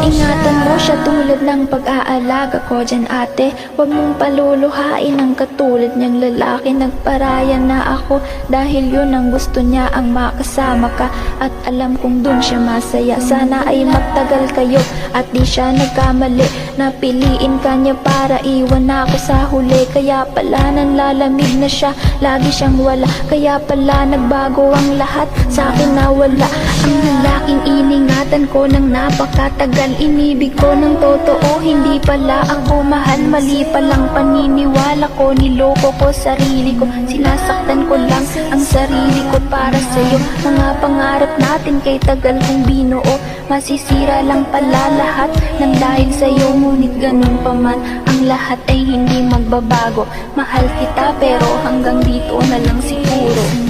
Ingatan mo siya tulad ng pag-aalaga ko dyan ate. Huwag mong paluluhain ang katulad niyang lalaki. Nagparaya na ako dahil yun ang gusto niya, ang makasama ka. At alam kong dun siya masaya. Sana ay magtagal kayo at di siya nagkamali. Napiliin ka niya para iwan ako sa huli. Kaya pala nanlalamig na siya, lagi siyang wala. Kaya pala nagbago ang lahat, sa akin nawala. Ang lalaking iningatan ko ng napakatagal. Inibig ko ng totoo, hindi pala ako mahal. Mali palang paniniwala ko, niloko ko sarili ko. Sinasaktan ko lang ang sarili ko para sa'yo. Mga pangarap natin kay tagal kong binuo, masisira lang pala lahat ng dahil sa'yo. Ngunit ganun pa man, ang lahat ay hindi magbabago. Mahal kita pero hanggang dito na lang siguro.